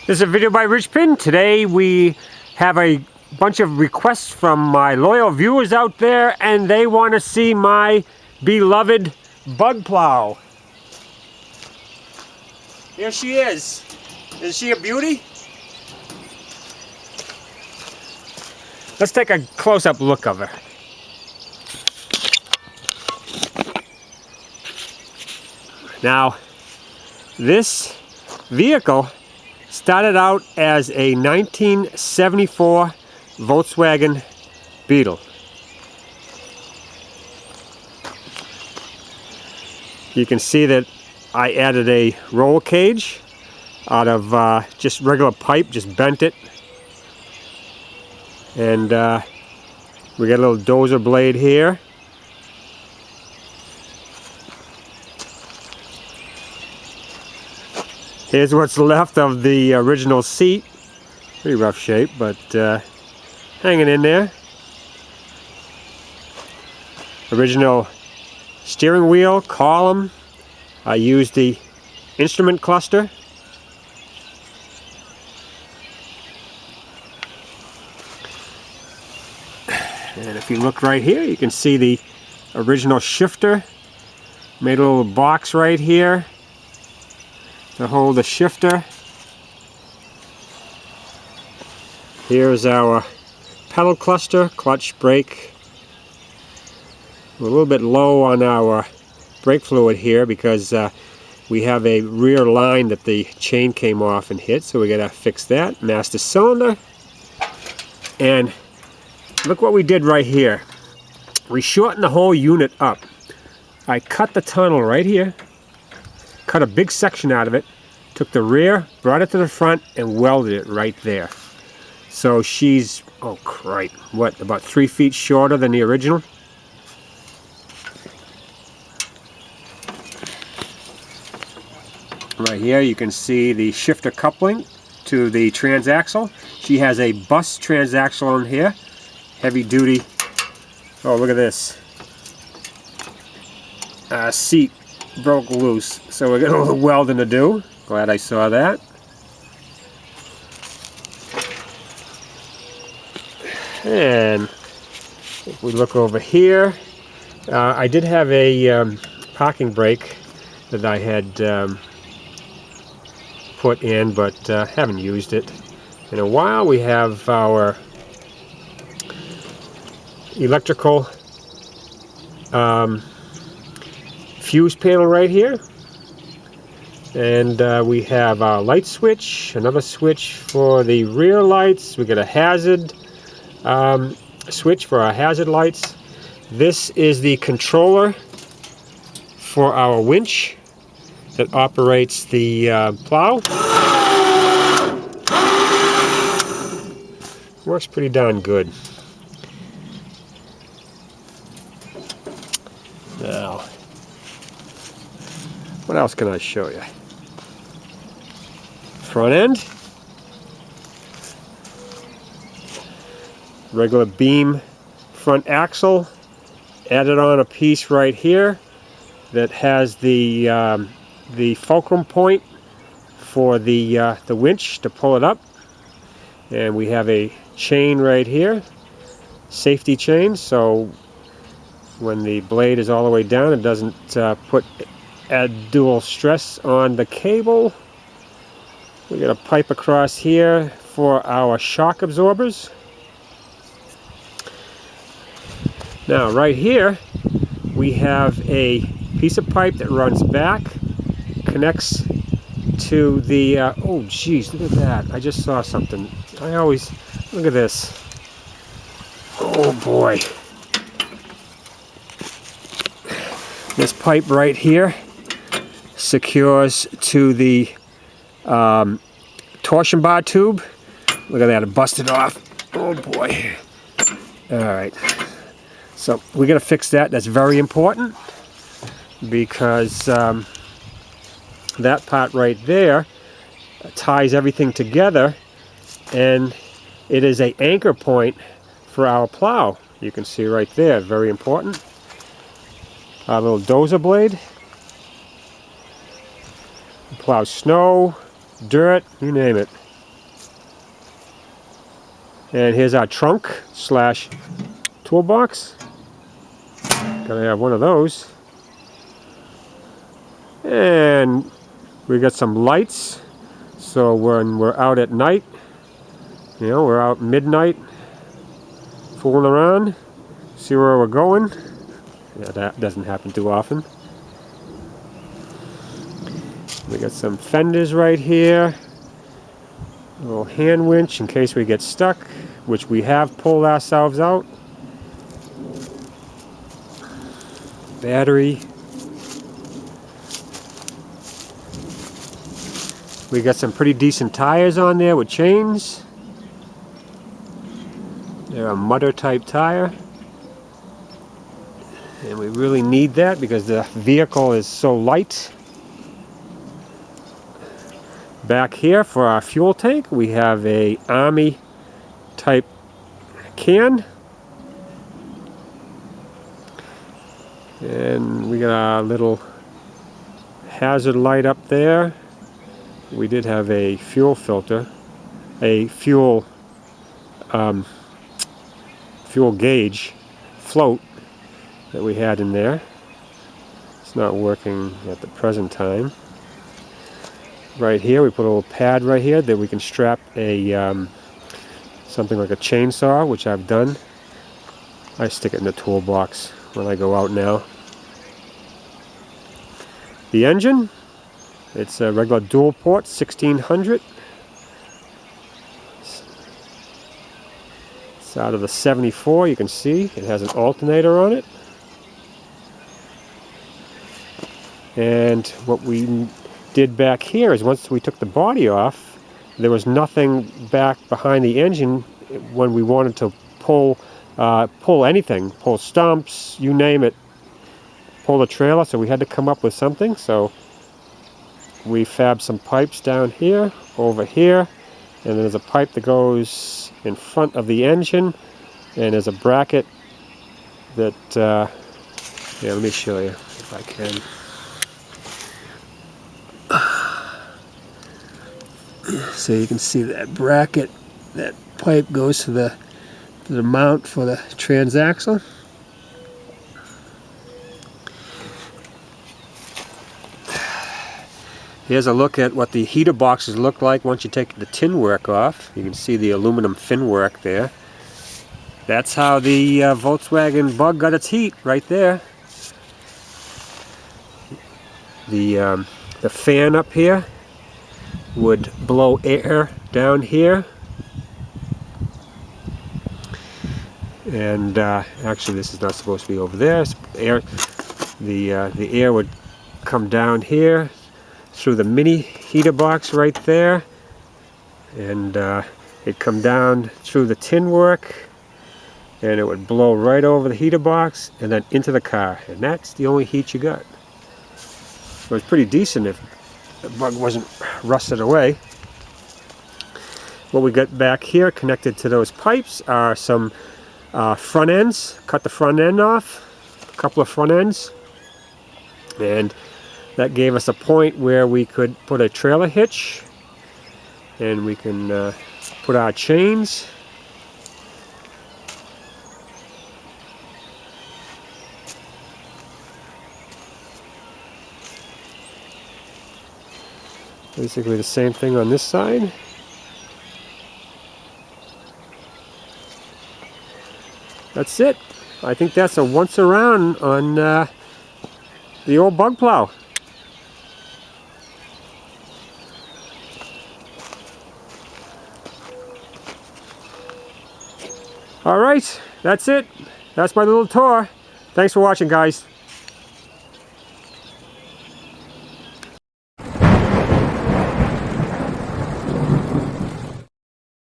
This is a video by Rich Pin. Today we have a bunch of requests from my loyal viewers out there, and they want to see my beloved bug plow. Here she is. Is she a beauty? Let's take a close-up look of her. Now, this vehicle started out as a 1974 Volkswagen Beetle. You can see that I added a roll cage out of just regular pipe, just bent it. And we got a little dozer blade here. Here's what's left of the original seat. Pretty rough shape, but hanging in there. Original steering wheel, column. I used the instrument cluster. And if you look right here, you can see the original shifter. Made a little box right here to hold the shifter. Here's our pedal cluster, clutch, brake. We're a little bit low on our brake fluid here because we have a rear line that the chain came off and hit, so we gotta fix that. Master cylinder. And look what we did right here. We shortened the whole unit up. I cut the tunnel right here, cut a big section out of it, took the rear, brought it to the front, and welded it right there. So she's, oh crap, what, about 3 feet shorter than the original? Right here you can see the shifter coupling to the transaxle. She has a bus transaxle in here, heavy duty. Oh, look at this. Seat broke loose, so we got a little welding to do. Glad I saw that. And if we look over here, I did have a parking brake that I had put in, but haven't used it in a while. We have our electrical fuse panel right here, and we have our light switch, another switch for the rear lights. We got a hazard switch for our hazard lights. This is the controller for our winch that operates the plow. Works pretty darn good. Now, what else can I show you? Front end. Regular beam front axle. Added on a piece right here that has the fulcrum point for the winch to pull it up. And we have a chain right here. Safety chain, so when the blade is all the way down, it doesn't add dual stress on the cable. We got a pipe across here for our shock absorbers. Now right here we have a piece of pipe that runs back, connects to the oh geez, look at that. I just saw something. I always look at this. Oh boy. This pipe right here secures to the torsion bar tube. Look at that, it busted off. Oh boy. Alright. So we gotta fix that. That's very important because that part right there ties everything together, and it is an anchor point for our plow. You can see right there, very important. Our little dozer blade. Plow snow, dirt, you name it. And here's our trunk slash toolbox. Gotta have one of those. And we got some lights, so when we're out at night, you know, we're out midnight fooling around, see where we're going. Yeah, that doesn't happen too often. We got some fenders right here, a little hand winch in case we get stuck, which we have pulled ourselves out. Battery. We got some pretty decent tires on there with chains. They're a mutter type tire. And we really need that because the vehicle is so light. Back here for our fuel tank, we have a Army type can. And we got our little hazard light up there. We did have a fuel filter, a fuel gauge float that we had in there. It's not working at the present time. Right here we put a little pad right here that we can strap a something like a chainsaw, which I've done. I stick it in the toolbox when I go out now. The engine, it's a regular dual port 1600. It's out of the 74, you can see it has an alternator on it. And what we did back here is once we took the body off, there was nothing back behind the engine when we wanted to pull anything, pull stumps, you name it, pull the trailer, so we had to come up with something. So we fabbed some pipes down here, over here, and there's a pipe that goes in front of the engine, and there's a bracket that, yeah, let me show you if I can. So you can see that bracket, that pipe goes to the mount for the transaxle. Here's a look at what the heater boxes look like once you take the tin work off. You can see the aluminum fin work there. That's how the Volkswagen Bug got its heat, right there. The fan up here would blow air down here, and actually this is not supposed to be over there. Air, the air would come down here through the mini heater box right there, and it'd come down through the tin work, and it would blow right over the heater box and then into the car, and that's the only heat you got. It was pretty decent if the bug wasn't rusted away. What we got back here connected to those pipes are some front ends. Cut the front end off, a couple of front ends, and that gave us a point where we could put a trailer hitch, and we can put our chains. Basically the same thing on this side. That's it. I think that's a once around on the old bug plow. Alright, that's it. That's my little tour. Thanks for watching, guys.